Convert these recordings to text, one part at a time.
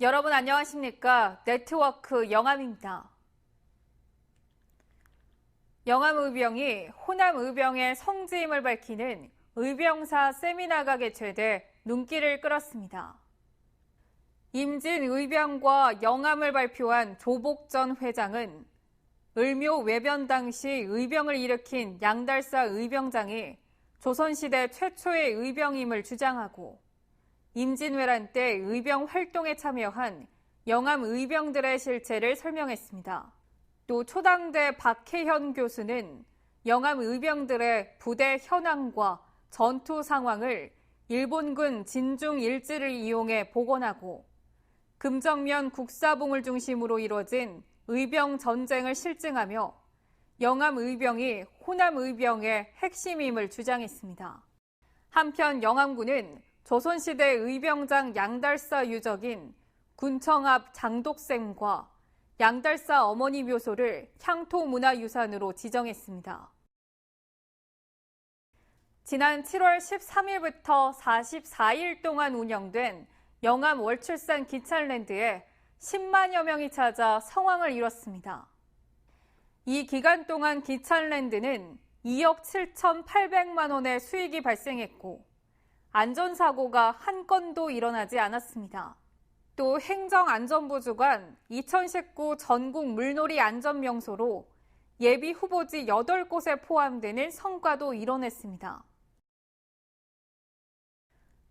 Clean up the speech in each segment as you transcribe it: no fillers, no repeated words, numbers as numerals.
여러분 안녕하십니까? 네트워크 영암입니다. 영암의병이 호남의병의 성지임을 밝히는 의병사 세미나가 개최돼 눈길을 끌었습니다. 임진의병과 영암을 발표한 조복전 회장은 을묘 외변 당시 의병을 일으킨 양달사 의병장이 조선시대 최초의 의병임을 주장하고 임진왜란 때 의병 활동에 참여한 영암 의병들의 실체를 설명했습니다. 또 초당대 박혜현 교수는 영암 의병들의 부대 현황과 전투 상황을 일본군 진중 일지를 이용해 복원하고 금정면 국사봉을 중심으로 이루어진 의병 전쟁을 실증하며 영암 의병이 호남 의병의 핵심임을 주장했습니다. 한편 영암군은 조선시대 의병장 양달사 유적인 군청 앞 장독샘과 양달사 어머니 묘소를 향토문화유산으로 지정했습니다. 지난 7월 13일부터 44일 동안 운영된 영암 월출산 기찰랜드에 10만여 명이 찾아 성황을 이뤘습니다. 이 기간 동안 기찰랜드는 2억 7,800만 원의 수익이 발생했고 안전사고가 한 건도 일어나지 않았습니다. 또 행정안전부 주관 2019 전국 물놀이 안전명소로 예비 후보지 8곳에 포함되는 성과도 이뤄냈습니다.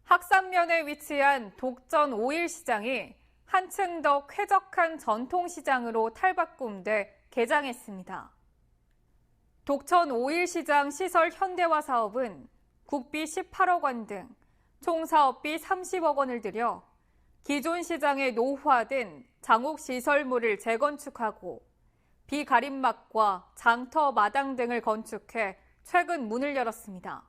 학산면에 위치한 독전 5일시장이 한층 더 쾌적한 전통시장으로 탈바꿈돼 개장했습니다. 독천 5일시장 시설 현대화 사업은 국비 18억 원 등 총 사업비 30억 원을 들여 기존 시장에 노후화된 장옥 시설물을 재건축하고 비가림막과 장터 마당 등을 건축해 최근 문을 열었습니다.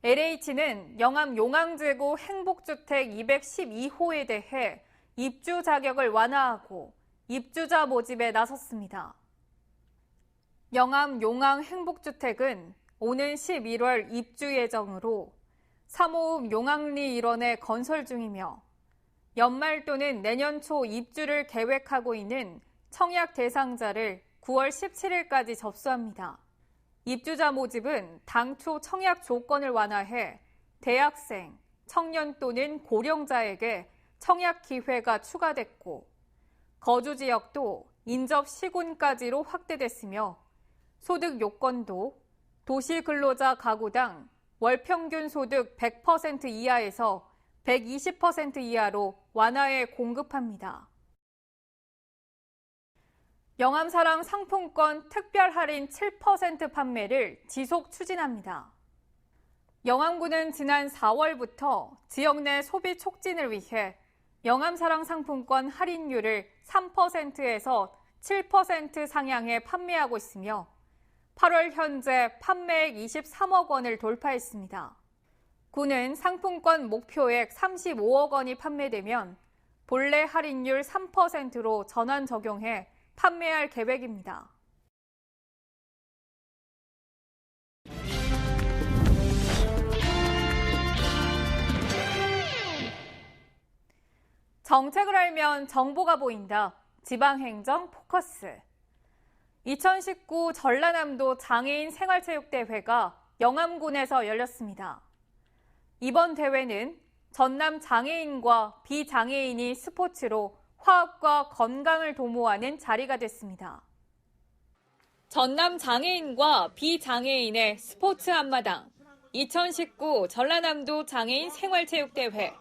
LH는 영암 용왕제고 행복주택 212호에 대해 입주 자격을 완화하고 입주자 모집에 나섰습니다. 영암 용왕 행복주택은 오는 11월 입주 예정으로 3호읍 용왕리 일원에 건설 중이며 연말 또는 내년 초 입주를 계획하고 있는 청약 대상자를 9월 17일까지 접수합니다. 입주자 모집은 당초 청약 조건을 완화해 대학생, 청년 또는 고령자에게 청약 기회가 추가됐고 거주 지역도 인접 시군까지로 확대됐으며 소득 요건도 도시근로자 가구당 월평균 소득 100% 이하에서 120% 이하로 완화해 공급합니다. 영암사랑 상품권 특별 할인 7% 판매를 지속 추진합니다. 영암군은 지난 4월부터 지역 내 소비 촉진을 위해 영암사랑 상품권 할인율을 3%에서 7% 상향해 판매하고 있으며 8월 현재 판매액 23억 원을 돌파했습니다. 군은 상품권 목표액 35억 원이 판매되면 본래 할인율 3%로 전환 적용해 판매할 계획입니다. 정책을 알면 정보가 보인다. 지방행정 포커스. 2019 전라남도 장애인 생활체육대회가 영암군에서 열렸습니다. 이번 대회는 전남 장애인과 비장애인이 스포츠로 화합과 건강을 도모하는 자리가 됐습니다. 전남 장애인과 비장애인의 스포츠 한마당 2019 전라남도 장애인 생활체육대회.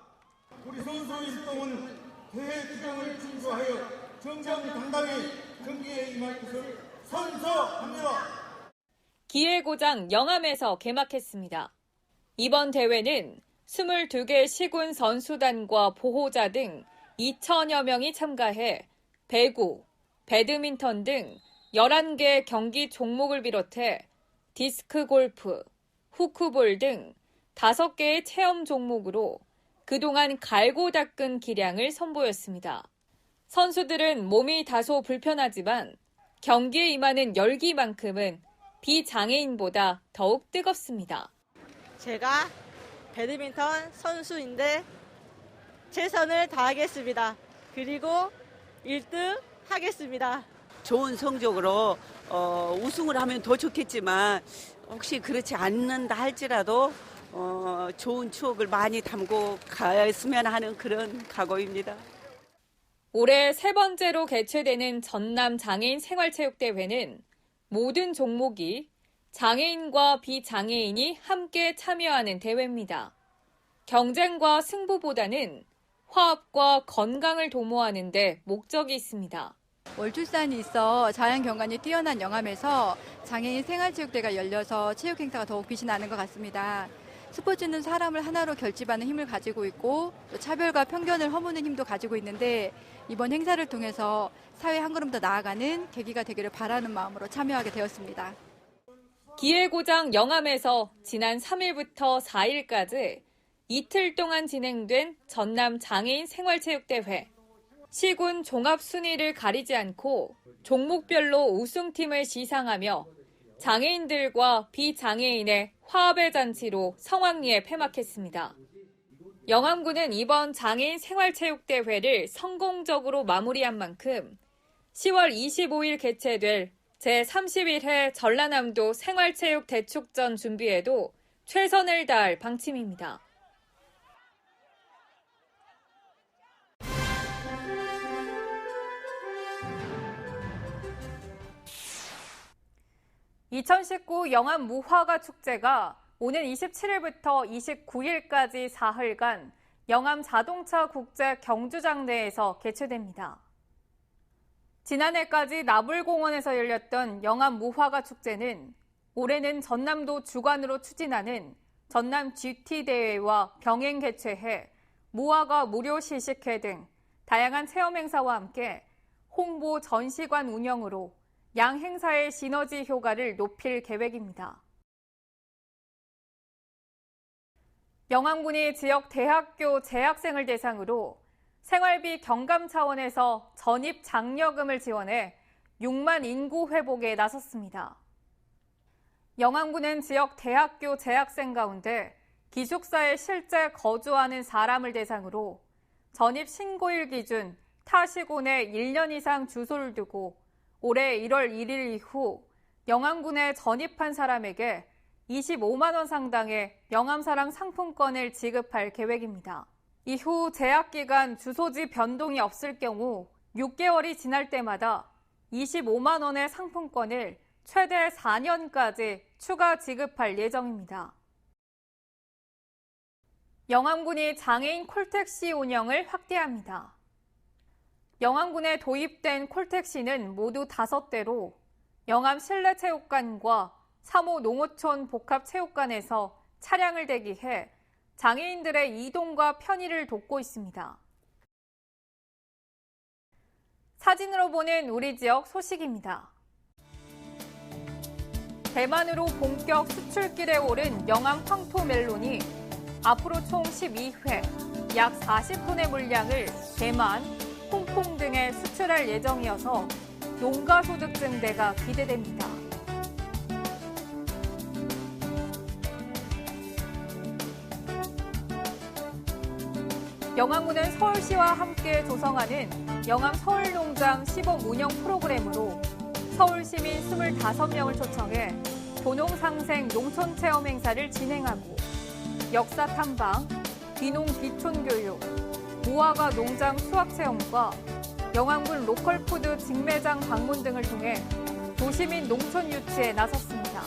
우리 선수의 활동은 대회 규정을 준수하여 정정당당히 경기에 임할 것을 선서합니다. 기회고장 영암에서 개막했습니다. 이번 대회는 22개 시군 선수단과 보호자 등 2천여 명이 참가해 배구, 배드민턴 등 11개 경기 종목을 비롯해 디스크 골프, 후크볼 등 5개의 체험 종목으로 그동안 갈고 닦은 기량을 선보였습니다. 선수들은 몸이 다소 불편하지만 경기에 임하는 열기만큼은 비장애인보다 더욱 뜨겁습니다. 제가 배드민턴 선수인데 최선을 다하겠습니다. 그리고 1등 하겠습니다. 좋은 성적으로 우승을 하면 더 좋겠지만 혹시 그렇지 않는다 할지라도 좋은 추억을 많이 담고 갔으면 하는 그런 각오입니다. 올해 세 번째로 개최되는 전남 장애인 생활체육대회는 모든 종목이 장애인과 비장애인이 함께 참여하는 대회입니다. 경쟁과 승부보다는 화합과 건강을 도모하는 데 목적이 있습니다. 월출산이 있어 자연경관이 뛰어난 영암에서 장애인 생활체육대회가 열려서 체육행사가 더욱 빛이 나는 것 같습니다. 스포츠는 사람을 하나로 결집하는 힘을 가지고 있고 또 차별과 편견을 허무는 힘도 가지고 있는데 이번 행사를 통해서 사회 한 걸음 더 나아가는 계기가 되기를 바라는 마음으로 참여하게 되었습니다. 기회고장 영암에서 지난 3일부터 4일까지 이틀 동안 진행된 전남 장애인 생활체육대회. 시군 종합 순위를 가리지 않고 종목별로 우승팀을 시상하며 장애인들과 비장애인의 화합의 잔치로 성황리에 폐막했습니다. 영암군은 이번 장애인 생활체육대회를 성공적으로 마무리한 만큼 10월 25일 개최될 제31회 전라남도 생활체육 대축전 준비에도 최선을 다할 방침입니다. (2019) 영암 무화과 축제가 오는 27일부터 29일까지 사흘간 영암 자동차 국제 경주장 내에서 개최됩니다. 지난해까지 나불공원에서 열렸던 영암 무화과 축제는 올해는 전남도 주관으로 추진하는 전남 GT 대회와 병행 개최해 무화과 무료 시식회 등 다양한 체험 행사와 함께 홍보 전시관 운영으로 양 행사의 시너지 효과를 높일 계획입니다. 영암군이 지역 대학교 재학생을 대상으로 생활비 경감 차원에서 전입 장려금을 지원해 6만 인구 회복에 나섰습니다. 영암군은 지역 대학교 재학생 가운데 기숙사에 실제 거주하는 사람을 대상으로 전입 신고일 기준 타 시군에 1년 이상 주소를 두고 올해 1월 1일 이후 영암군에 전입한 사람에게 25만 원 상당의 영암사랑 상품권을 지급할 계획입니다. 이후 재학기간 주소지 변동이 없을 경우 6개월이 지날 때마다 25만 원의 상품권을 최대 4년까지 추가 지급할 예정입니다. 영암군이 장애인 콜택시 운영을 확대합니다. 영암군에 도입된 콜택시는 모두 5대로 영암 실내체육관과 3호 농어촌 복합체육관에서 차량을 대기해 장애인들의 이동과 편의를 돕고 있습니다. 사진으로 보는 우리 지역 소식입니다. 대만으로 본격 수출길에 오른 영암 황토 멜론이 앞으로 총 12회 약 40톤의 물량을 대만, 홍콩 등에 수출할 예정이어서 농가 소득 증대가 기대됩니다. 영암군은 서울시와 함께 조성하는 영암 서울농장 시범 운영 프로그램으로 서울시민 25명을 초청해 도농상생 농촌체험 행사를 진행하고 역사 탐방, 귀농 귀촌 교육, 무화과 농장 수확체험과 영암군 로컬푸드 직매장 방문 등을 통해 도시민 농촌 유치에 나섰습니다.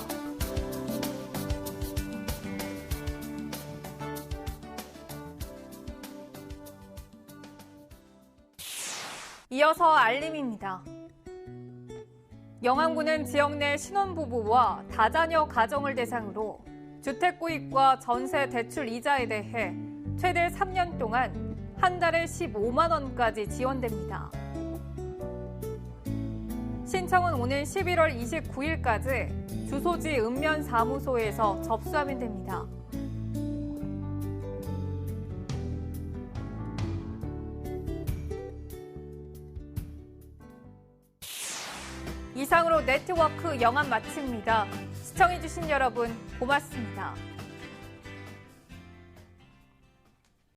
이어서 알림입니다. 영암군은 지역 내 신혼부부와 다자녀 가정을 대상으로 주택구입과 전세 대출 이자에 대해 최대 3년 동안 한 달에 15만 원까지 지원됩니다. 신청은 오는 11월 29일까지 주소지 읍면사무소에서 접수하면 됩니다. 이상으로 네트워크 영암 마칩니다. 시청해주신 여러분 고맙습니다.